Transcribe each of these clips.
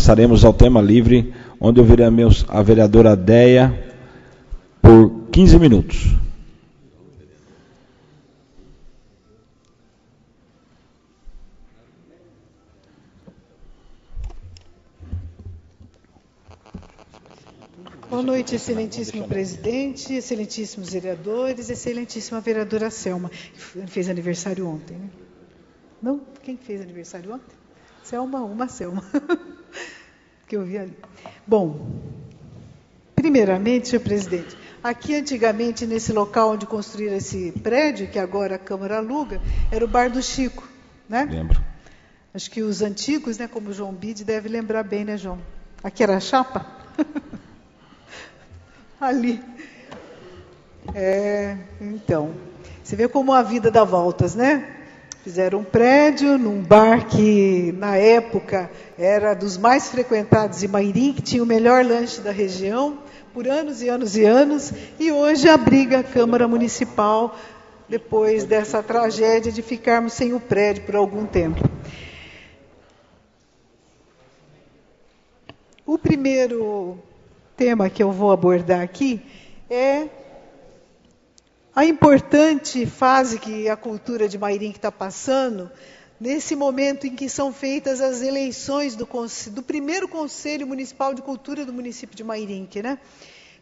passaremos ao tema livre, onde ouviremos a vereadora Déia por 15 minutos. Boa noite, excelentíssimo presidente, excelentíssimos vereadores, excelentíssima vereadora Selma, que fez aniversário ontem, né? Não? Quem fez aniversário ontem? Selma, uma Selma, que eu vi ali. Bom, primeiramente, senhor presidente, aqui antigamente, nesse local onde construíram esse prédio, que agora a Câmara aluga, era o Bar do Chico, né? Lembro. Acho que os antigos, né, como o João Bide, deve lembrar bem, né, João? Aqui era a chapa? Ali. Então, você vê como a vida dá voltas, né? Fizeram um prédio num bar que, na época, era dos mais frequentados em Mairim, que tinha o melhor lanche da região, por anos e anos e anos, e hoje abriga a Câmara Municipal, depois dessa tragédia de ficarmos sem o prédio por algum tempo. O primeiro tema que eu vou abordar aqui é a importante fase que a cultura de Mairim está passando, nesse momento em que são feitas as eleições do primeiro Conselho Municipal de Cultura do município de Mairim, né?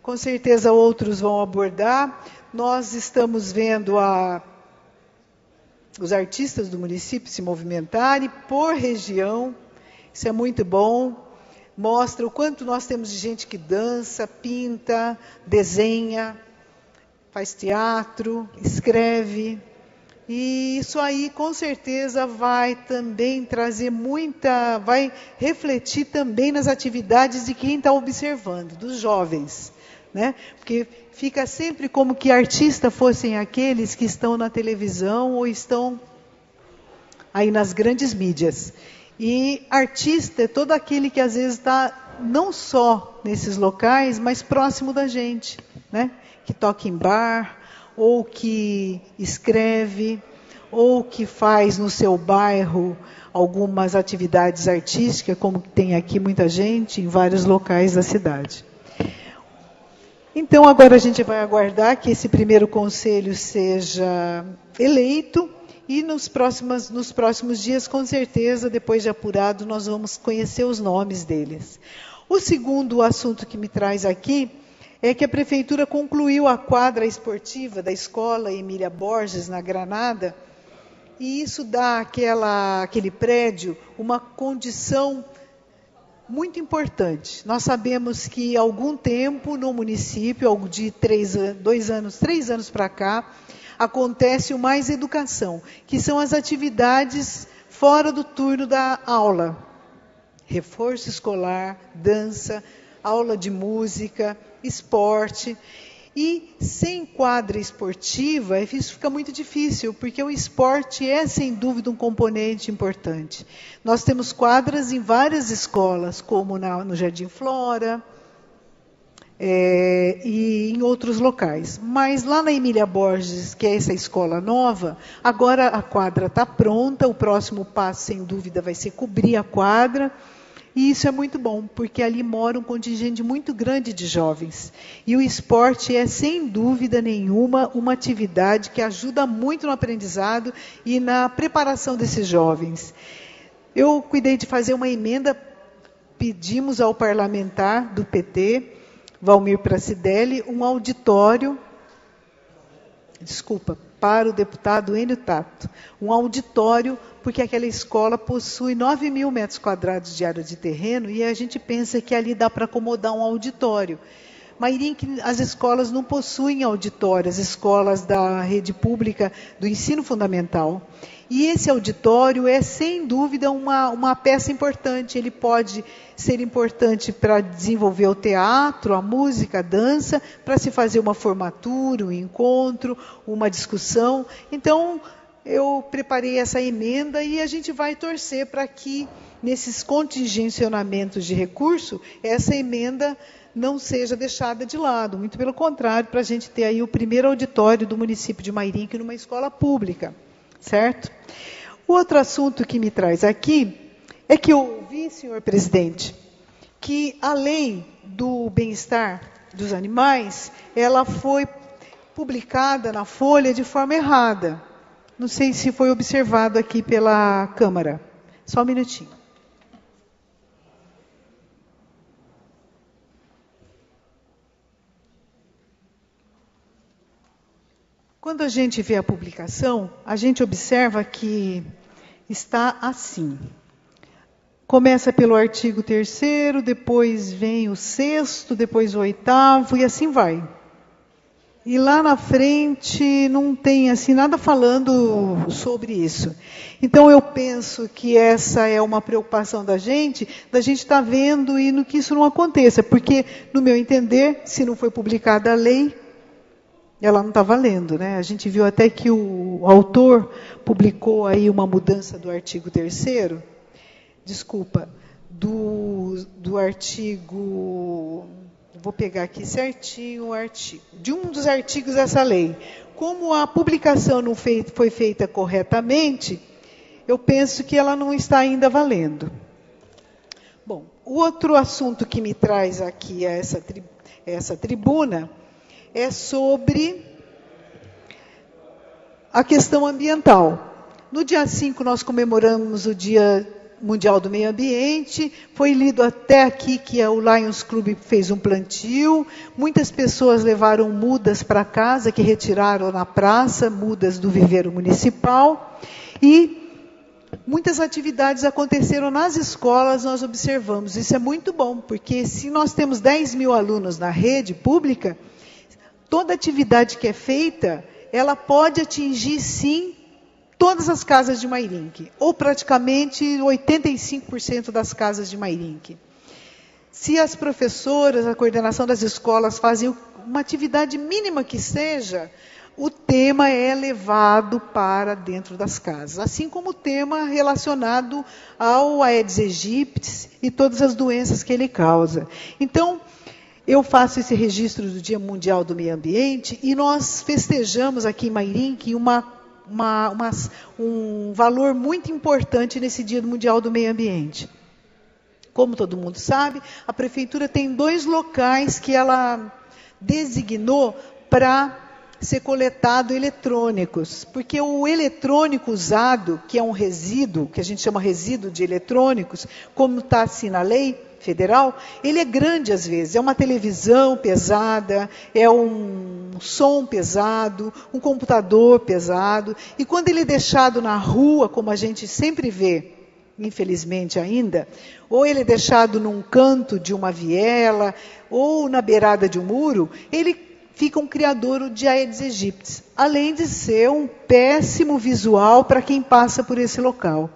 Com certeza outros vão abordar. Nós estamos vendo os artistas do município se movimentarem por região, isso é muito bom. Mostra o quanto nós temos de gente que dança, pinta, desenha, faz teatro, escreve. E isso aí, com certeza, vai também trazer vai refletir também nas atividades de quem está observando, dos jovens, né? Porque fica sempre como que artistas fossem aqueles que estão na televisão ou estão aí nas grandes mídias. E artista é todo aquele que às vezes está não só nesses locais, mas próximo da gente, né? Que toca em bar, ou que escreve, ou que faz no seu bairro algumas atividades artísticas, como tem aqui muita gente em vários locais da cidade. Então agora a gente vai aguardar que esse primeiro conselho seja eleito. E nos próximos dias, com certeza, depois de apurado, nós vamos conhecer os nomes deles. O segundo assunto que me traz aqui é que a Prefeitura concluiu a quadra esportiva da Escola Emília Borges, na Granada, e isso dá àquele prédio uma condição muito importante. Nós sabemos que há algum tempo no município, de 3 anos para cá, acontece o Mais Educação, que são as atividades fora do turno da aula. Reforço escolar, dança, aula de música, esporte. E sem quadra esportiva, isso fica muito difícil, porque o esporte é, sem dúvida, um componente importante. Nós temos quadras em várias escolas, como no Jardim Flora, e em outros locais. Mas lá na Emília Borges, que é essa escola nova, agora a quadra está pronta, o próximo passo, sem dúvida, vai ser cobrir a quadra, e isso é muito bom, porque ali mora um contingente muito grande de jovens. E o esporte é, sem dúvida nenhuma, uma atividade que ajuda muito no aprendizado e na preparação desses jovens. Eu cuidei de fazer uma emenda, pedimos ao parlamentar do PT, Valmir Pracidelli, um auditório, para o deputado Enio Tato, um auditório, porque aquela escola possui 9.000 metros quadrados de área de terreno, e a gente pensa que ali dá para acomodar um auditório. Mairim, as escolas não possuem auditório, as escolas da rede pública do ensino fundamental. E esse auditório é, sem dúvida, uma peça importante. Ele pode ser importante para desenvolver o teatro, a música, a dança, para se fazer uma formatura, um encontro, uma discussão. Então, eu preparei essa emenda e a gente vai torcer para que, nesses contingenciamentos de recurso, essa emenda não seja deixada de lado. Muito pelo contrário, para a gente ter aí o primeiro auditório do município de Mairim, numa escola pública. Certo? O outro assunto que me traz aqui é que eu ouvi, senhor presidente, que a lei do bem-estar dos animais, ela foi publicada na Folha de forma errada. Não sei se foi observado aqui pela Câmara. Só um minutinho. Quando a gente vê a publicação, a gente observa que está assim. Começa pelo artigo 3º, depois vem o 6º, depois o 8º, e assim vai. E lá na frente não tem assim nada falando sobre isso. Então eu penso que essa é uma preocupação da gente estar vendo e no que isso não aconteça, porque no meu entender, se não foi publicada a lei, ela não está valendo, né? A gente viu até que o autor publicou aí uma mudança do artigo 3º, desculpa, do artigo, vou pegar aqui certinho o artigo, de um dos artigos dessa lei. Como a publicação não foi feita corretamente, eu penso que ela não está ainda valendo. Bom, o outro assunto que me traz aqui a essa tribuna é sobre a questão ambiental. No dia 5 nós comemoramos o Dia Mundial do Meio Ambiente, foi lido até aqui que o Lions Club fez um plantio, muitas pessoas levaram mudas para casa, que retiraram na praça, mudas do viveiro municipal, e muitas atividades aconteceram nas escolas, nós observamos. Isso é muito bom, porque se nós temos 10 mil alunos na rede pública, toda atividade que é feita, ela pode atingir, sim, todas as casas de Mairinque, ou praticamente 85% das casas de Mairinque. Se as professoras, a coordenação das escolas fazem uma atividade mínima que seja, o tema é levado para dentro das casas, assim como o tema relacionado ao Aedes aegypti e todas as doenças que ele causa. Então, eu faço esse registro do Dia Mundial do Meio Ambiente e nós festejamos aqui em Mairinque um valor muito importante nesse Dia Mundial do Meio Ambiente. Como todo mundo sabe, a Prefeitura tem 2 locais que ela designou para ser coletado eletrônicos, porque o eletrônico usado, que é um resíduo, que a gente chama resíduo de eletrônicos, como está assim na lei federal, ele é grande às vezes, é uma televisão pesada, é um som pesado, um computador pesado, e quando ele é deixado na rua, como a gente sempre vê, infelizmente ainda, ou ele é deixado num canto de uma viela, ou na beirada de um muro, ele fica um criadouro de Aedes aegypti, além de ser um péssimo visual para quem passa por esse local.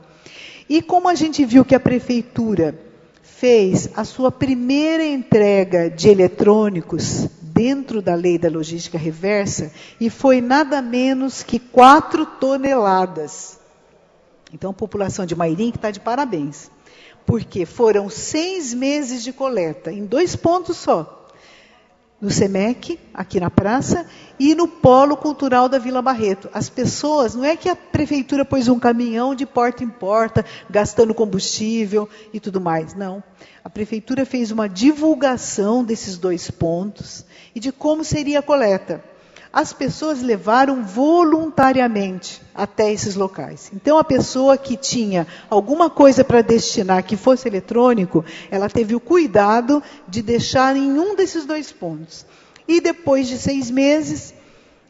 E como a gente viu que a Prefeitura fez a sua primeira entrega de eletrônicos dentro da lei da logística reversa, e foi nada menos que 4 toneladas. Então, a população de Mairinque está de parabéns, porque foram 6 meses de coleta, em 2 pontos só. No SEMEC, aqui na praça, e no Polo Cultural da Vila Barreto. As pessoas, não é que a Prefeitura pôs um caminhão de porta em porta, gastando combustível e tudo mais, não. A Prefeitura fez uma divulgação desses 2 pontos e de como seria a coleta. As pessoas levaram voluntariamente até esses locais. Então, a pessoa que tinha alguma coisa para destinar que fosse eletrônico, ela teve o cuidado de deixar em um desses 2 pontos. E depois de 6 meses,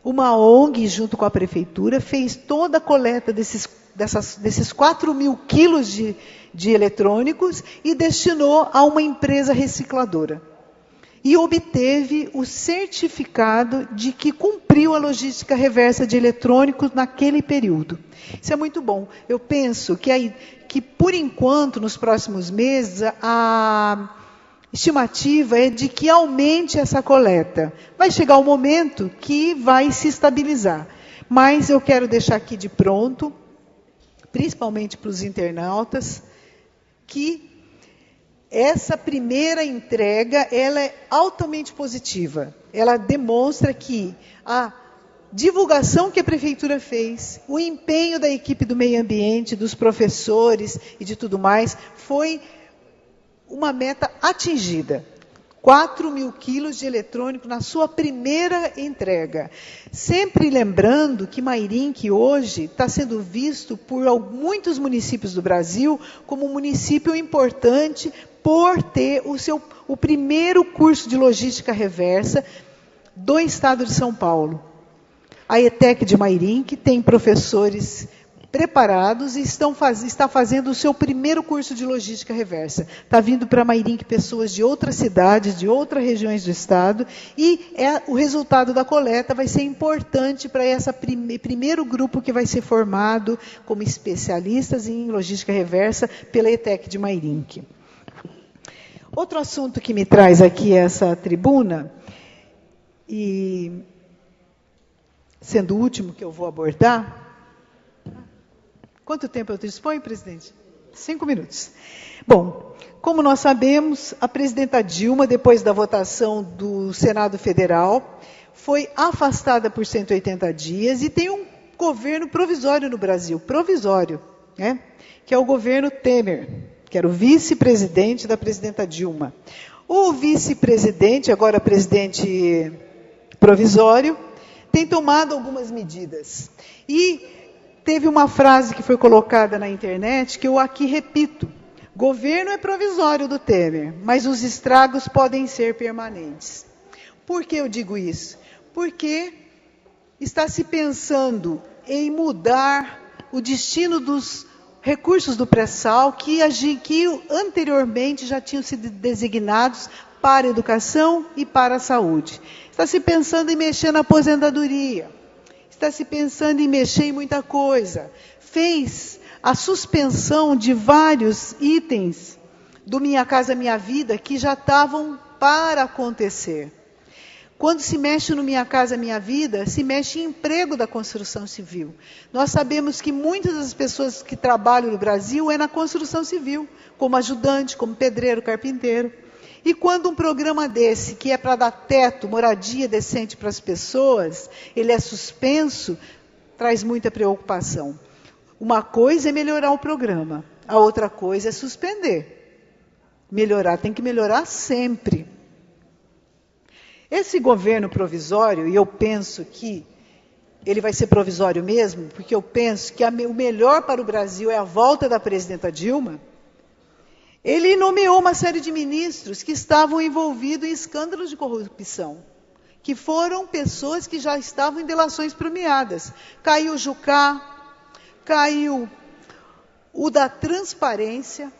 uma ONG, junto com a Prefeitura, fez toda a coleta desses 4.000 quilos de eletrônicos e destinou a uma empresa recicladora. E obteve o certificado de que cumpriu a logística reversa de eletrônicos naquele período. Isso é muito bom. Eu penso que por enquanto, nos próximos meses, a estimativa é de que aumente essa coleta. Vai chegar um momento que vai se estabilizar. Mas eu quero deixar aqui de pronto, principalmente para os internautas, que essa primeira entrega, ela é altamente positiva. Ela demonstra que a divulgação que a Prefeitura fez, o empenho da equipe do meio ambiente, dos professores e de tudo mais, foi uma meta atingida. 4.000 quilos de eletrônico na sua primeira entrega. Sempre lembrando que Mairinque hoje está sendo visto por muitos municípios do Brasil como um município importante por ter o primeiro curso de logística reversa do estado de São Paulo. A ETEC de Mairinque tem professores preparados e está fazendo o seu primeiro curso de logística reversa. Está vindo para Mairinque pessoas de outras cidades, de outras regiões do estado, e o resultado da coleta vai ser importante para esse primeiro grupo que vai ser formado como especialistas em logística reversa pela ETEC de Mairinque. Outro assunto que me traz aqui essa tribuna, e sendo o último que eu vou abordar. Quanto tempo eu disponho, presidente? 5 minutos. Bom, como nós sabemos, a presidenta Dilma, depois da votação do Senado Federal, foi afastada por 180 dias e tem um governo provisório no Brasil, provisório, né? Que é o governo Temer, que era o vice-presidente da presidenta Dilma. O vice-presidente, agora presidente provisório, tem tomado algumas medidas. E teve uma frase que foi colocada na internet, que eu aqui repito. Governo é provisório do Temer, mas os estragos podem ser permanentes. Por que eu digo isso? Porque está se pensando em mudar o destino dos recursos do pré-sal que anteriormente já tinham sido designados para a educação e para a saúde. Está se pensando em mexer na aposentadoria. Está se pensando em mexer em muita coisa. Fez a suspensão de vários itens do Minha Casa Minha Vida que já estavam para acontecer. Quando se mexe no Minha Casa Minha Vida, se mexe em emprego da construção civil. Nós sabemos que muitas das pessoas que trabalham no Brasil é na construção civil, como ajudante, como pedreiro, carpinteiro. E quando um programa desse, que é para dar teto, moradia decente para as pessoas, ele é suspenso, traz muita preocupação. Uma coisa é melhorar o programa, a outra coisa é suspender. Melhorar, tem que melhorar sempre. Esse governo provisório, e eu penso que ele vai ser provisório mesmo, porque eu penso que o melhor para o Brasil é a volta da presidenta Dilma. Ele nomeou uma série de ministros que estavam envolvidos em escândalos de corrupção, que foram pessoas que já estavam em delações premiadas. Caiu o Jucá, caiu o da transparência,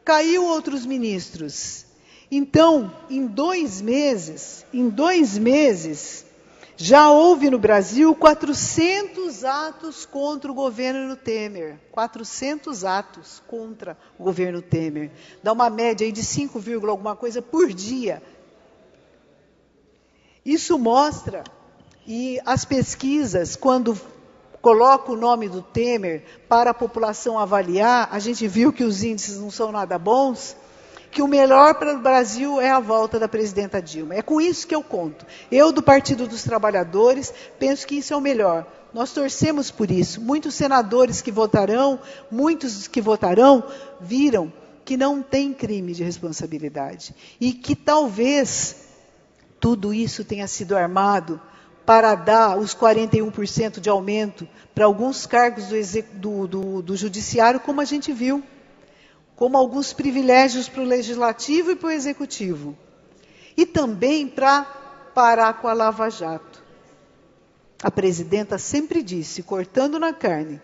caiu outros ministros. Então, em 2 meses, já houve no Brasil 400 atos contra o governo Temer. 400 atos contra o governo Temer. Dá uma média aí de 5, alguma coisa por dia. Isso mostra, e as pesquisas, quando colocam o nome do Temer para a população avaliar, a gente viu que os índices não são nada bons, que o melhor para o Brasil é a volta da presidenta Dilma. É com isso que eu conto. Eu, do Partido dos Trabalhadores, penso que isso é o melhor. Nós torcemos por isso. Muitos senadores que votarão, viram que não tem crime de responsabilidade. E que talvez tudo isso tenha sido armado para dar os 41% de aumento para alguns cargos do judiciário, como a gente viu. Como alguns privilégios para o Legislativo e para o Executivo. E também para parar com a Lava Jato. A presidenta sempre disse, cortando na carne,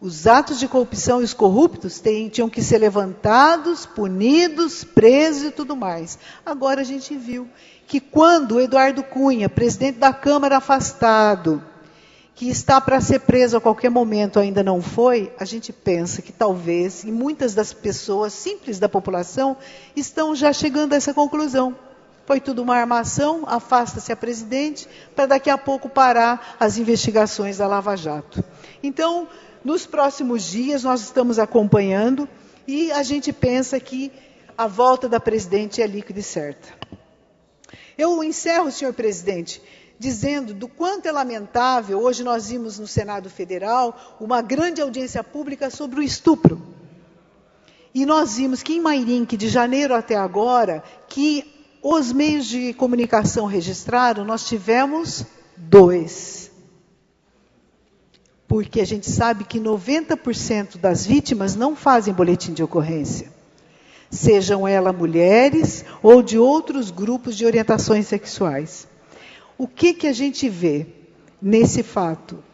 os atos de corrupção e os corruptos tinham que ser levantados, punidos, presos e tudo mais. Agora a gente viu que quando o Eduardo Cunha, presidente da Câmara afastado, que está para ser preso a qualquer momento, ainda não foi, a gente pensa que talvez, e muitas das pessoas simples da população, estão já chegando a essa conclusão. Foi tudo uma armação, afasta-se a presidente, para daqui a pouco parar as investigações da Lava Jato. Então, nos próximos dias, nós estamos acompanhando, e a gente pensa que a volta da presidente é líquida e certa. Eu encerro, senhor presidente, dizendo do quanto é lamentável, hoje nós vimos no Senado Federal uma grande audiência pública sobre o estupro. E nós vimos que em Mairinque, de janeiro até agora, que os meios de comunicação registraram, nós tivemos 2. Porque a gente sabe que 90% das vítimas não fazem boletim de ocorrência. Sejam elas mulheres ou de outros grupos de orientações sexuais. O que a gente vê nesse fato?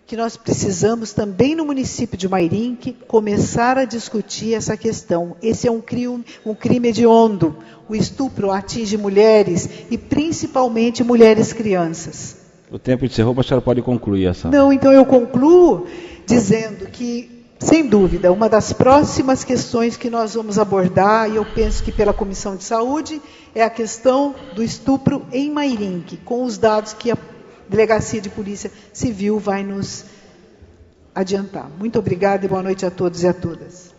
Que nós precisamos também no município de Mairinque começar a discutir essa questão. Esse é um crime hediondo. O estupro atinge mulheres e principalmente mulheres crianças. O tempo encerrou, mas a senhora pode concluir essa. Não, então eu concluo dizendo que, sem dúvida, uma das próximas questões que nós vamos abordar, e eu penso que pela Comissão de Saúde, é a questão do estupro em Mairinque, com os dados que a Delegacia de Polícia Civil vai nos adiantar. Muito obrigada e boa noite a todos e a todas.